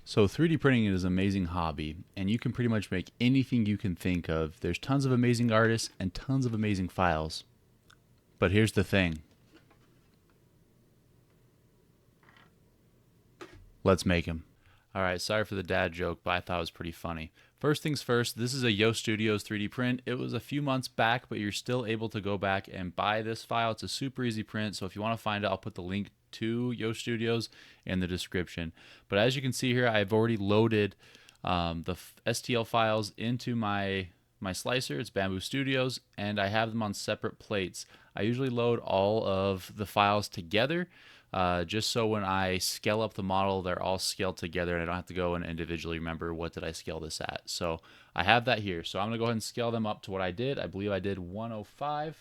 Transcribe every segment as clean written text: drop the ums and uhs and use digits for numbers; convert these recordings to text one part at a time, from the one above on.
So 3D printing is an amazing hobby, and you can pretty much make anything you can think of. There's tons of amazing artists and tons of amazing files. But here's the thing. Let's make them. Alright, sorry for the dad joke, but I thought it was pretty funny. First things first, this is a Yosh Studios 3D print. It was a few months back, but you're still able to go back and buy this file. It's a super easy print, so if you want to find it, I'll put the link to Yosh Studios in the description. But as you can see here, I've already loaded the STL files into my slicer. It's Bamboo Studios, and I have them on separate plates. I usually load all of the files together, just so when I scale up the model, they're all scaled together and I don't have to go and individually remember what did I scale this at. So I have that here. So I'm going to go ahead and scale them up to what I did. I believe I did 105.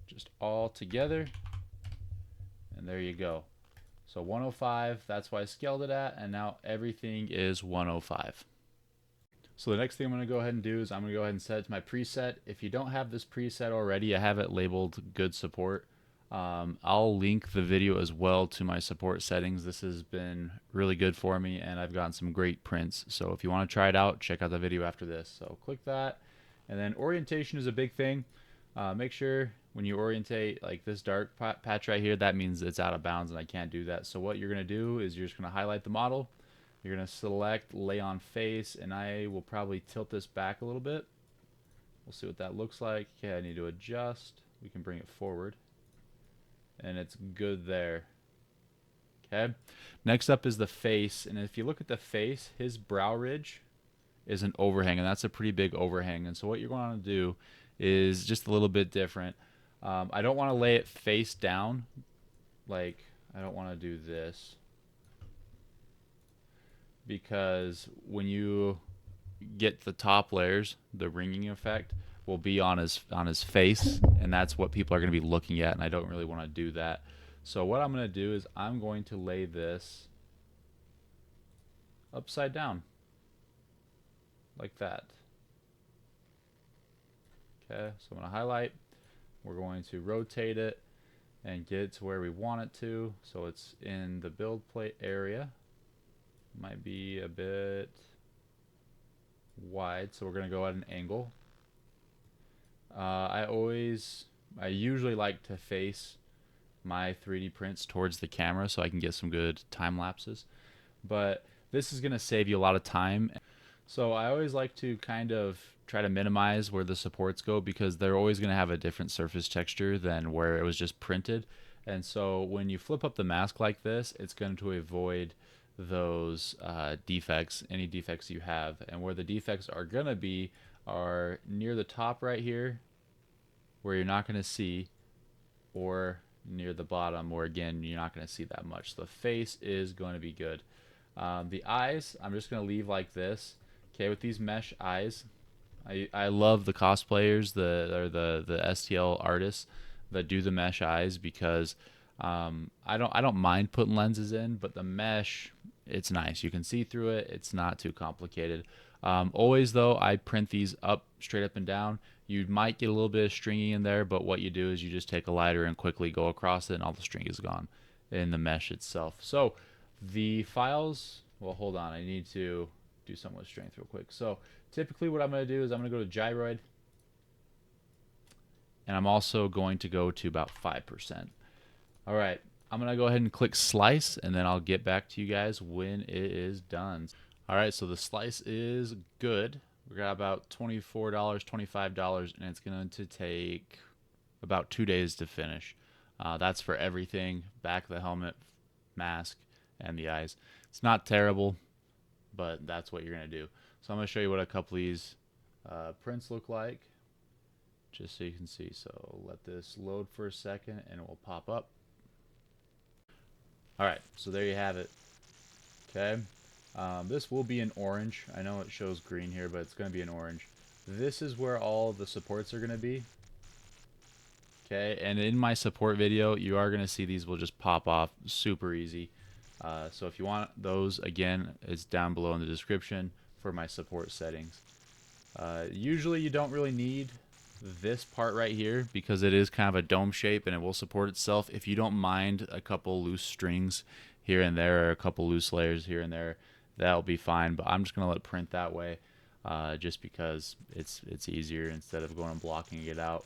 Just all together. And there you go. So 105, that's why I scaled it at, and now everything is 105. So the next thing I'm going to go ahead and do is I'm going to go ahead and set it to my preset. If you don't have this preset already, I have it labeled good support. I'll link the video as well to my support settings. This has been really good for me, and I've gotten some great prints. So if you want to try it out, check out the video after this. So click that. And then orientation is a big thing. Make sure when you orientate, like this dark patch right here, that means it's out of bounds and I can't do that. So what you're going to do is you're just going to highlight the model. You're going to select lay on face, and I will probably tilt this back a little bit. We'll see what that looks like. Okay, I need to adjust. We can bring it forward. And it's good there. Okay. Next up is the face. And if you look at the face, his brow ridge is an overhang, and that's a pretty big overhang. And so what you're going to do is just a little bit different. I don't want to lay it face down. Like, I don't want to do this, because when you get the top layers, the ringing effect will be on his face, and that's what people are going to be looking at, and I don't really want to do that. So what I'm going to do is I'm going to lay this upside down like that. Okay, so I'm going to highlight. We're going to rotate it and get it to where we want it to, so it's in the build plate area. Might be a bit wide, so we're going to go at an angle. I usually like to face my 3D prints towards the camera so I can get some good time lapses, but this is going to save you a lot of time. So I always like to kind of try to minimize where the supports go, because they're always going to have a different surface texture than where it was just printed. And so when you flip up the mask like this, it's going to avoid those defects, any defects you have. And where the defects are going to be are near the top right here, where you're not going to see, or near the bottom, where again you're not going to see that much. So the face is going to be good. The eyes, I'm just going to leave like this. Okay, with these mesh eyes, I love the cosplayers, the STL artists that do the mesh eyes, because I don't mind putting lenses in, but the mesh, it's nice. You can see through it. It's not too complicated. Always though, I print these straight up and down. You might get a little bit of stringing in there, but what you do is you just take a lighter and quickly go across it, and all the string is gone in the mesh itself. So the files, well, hold on, I need to do something with strength real quick. So typically what I'm going to do is I'm going to go to gyroid, and I'm also going to go to about 5%. All right, I'm going to go ahead and click slice, and then I'll get back to you guys when it is done. All right, so the slice is good. We got about $24, $25, and it's going to take about 2 days to finish. That's for everything: back of the helmet, mask, and the eyes. It's not terrible, but that's what you're going to do. So I'm going to show you what a couple of these prints look like, just so you can see. So let this load for a second, and it will pop up. All right, so there you have it. Okay. This will be in orange. I know it shows green here, but it's going to be in orange. This is where all the supports are going to be. Okay, and in my support video, you are going to see these will just pop off super easy. So if you want those, again, it's down below in the description for my support settings. Usually you don't really need this part right here, because it is kind of a dome shape and it will support itself, if you don't mind a couple loose strings here and there or a couple loose layers here and there, that'll be fine. But I'm just gonna let it print that way, just because it's easier instead of going and blocking it out.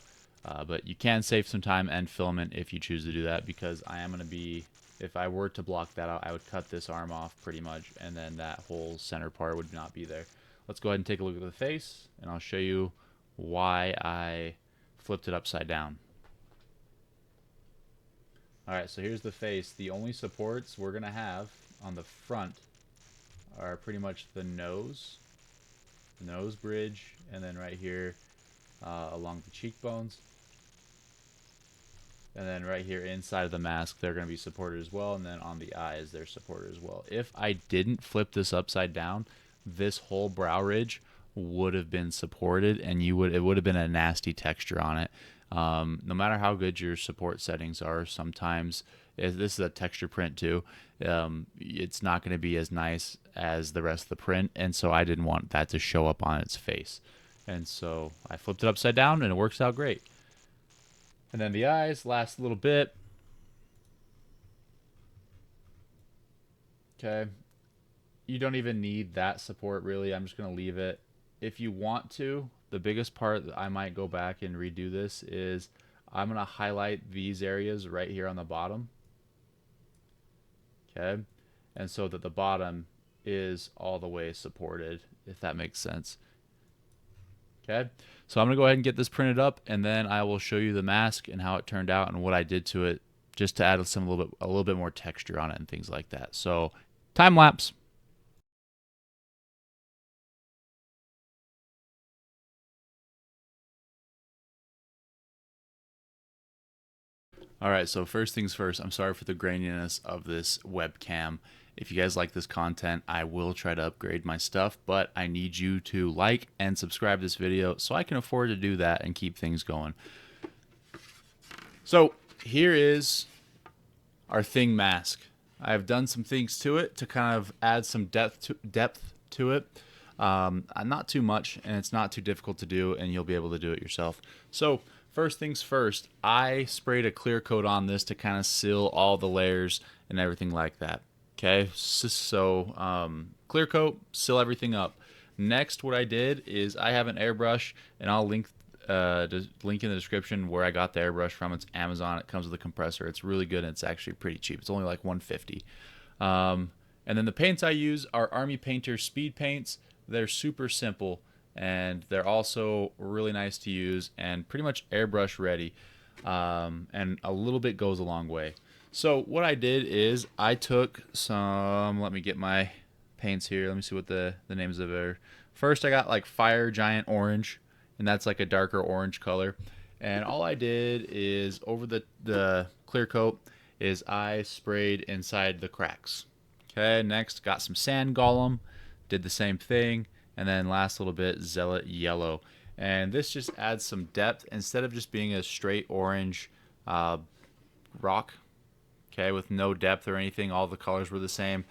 But you can save some time and filament if you choose to do that, because I am gonna be, if I were to block that out, I would cut this arm off pretty much, and then that whole center part would not be there. Let's go ahead and take a look at the face, and I'll show you why I flipped it upside down. Alright, so here's the face. The only supports we're going to have on the front are pretty much the nose bridge, and then right here along the cheekbones. And then right here inside of the mask, they're going to be supported as well, and then on the eyes, they're supported as well. If I didn't flip this upside down, this whole brow ridge would have been supported, and it would have been a nasty texture on it. No matter how good your support settings are, sometimes this is a texture print too. It's not going to be as nice as the rest of the print, and so I didn't want that to show up on its face, and so I flipped it upside down, and it works out great. And then the eyes last a little bit. Okay. You don't even need that support really. I'm just going to leave it. If you want to, the biggest part that I might go back and redo this is I'm going to highlight these areas right here on the bottom. Okay. And so that the bottom is all the way supported, if that makes sense. Okay. So I'm going to go ahead and get this printed up, and then I will show you the mask and how it turned out and what I did to it, just to add a little bit more texture on it and things like that. So time lapse. All right, so first things first, I'm sorry for the graininess of this webcam. If you guys like this content, I will try to upgrade my stuff, but I need you to like and subscribe this video so I can afford to do that and keep things going. So here is our thing mask. I've done some things to it to kind of add some depth to it. Not too much, and it's not too difficult to do, and you'll be able to do it yourself. So first things first, I sprayed a clear coat on this to kind of seal all the layers and everything like that. Okay, so clear coat, seal everything up. Next, what I did is I have an airbrush, and I'll link in the description where I got the airbrush from. It's Amazon. It comes with a compressor. It's really good, and it's actually pretty cheap. It's only like $150. And then the paints I use are Army Painter speed paints. They're super simple, and they're also really nice to use and pretty much airbrush ready. And a little bit goes a long way. So what I did is I took some, let me get my paints here. Let me see what the names of it are. First, I got like Fire Giant Orange, and that's like a darker orange color. And all I did is over the clear coat is I sprayed inside the cracks. Okay, next got some Sand Golem, did the same thing, and then last little bit, Zealot Yellow. And this just adds some depth instead of just being a straight orange rock, okay, with no depth or anything. All the colors were the same.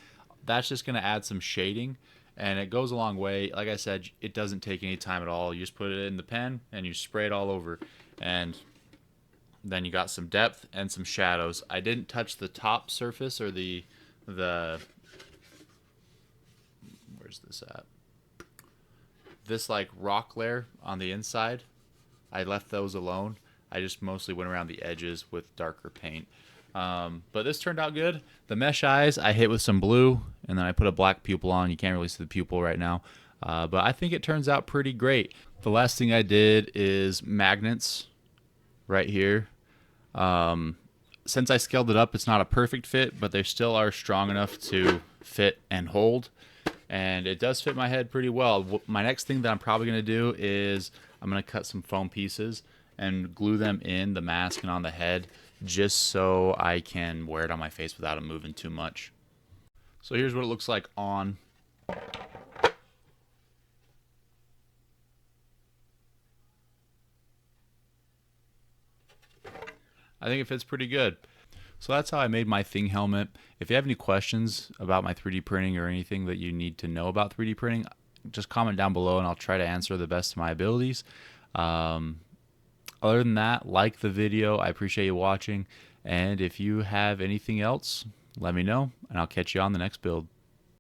That's just going to add some shading, and it goes a long way. Like I said, it doesn't take any time at all. You just put it in the pen and you spray it all over, and then you got some depth and some shadows. I didn't touch the top surface or the where's this at? This like rock layer on the inside. I left those alone. I just mostly went around the edges with darker paint. But this turned out good. The mesh eyes I hit with some blue, and then I put a black pupil on. You can't really see the pupil right now, but I think it turns out pretty great. The last thing I did is magnets right here. Since I scaled it up, it's not a perfect fit, but they still are strong enough to fit and hold, and it does fit my head pretty well. My next thing that I'm probably going to do is I'm going to cut some foam pieces and glue them in the mask and on the head, just so I can wear it on my face without it moving too much. So here's what it looks like on. I think it fits pretty good. So that's how I made my Thing helmet. If you have any questions about my 3D printing or anything that you need to know about 3D printing, just comment down below and I'll try to answer the best of my abilities. Other than that, like the video. I appreciate you watching. And if you have anything else, let me know, and I'll catch you on the next build.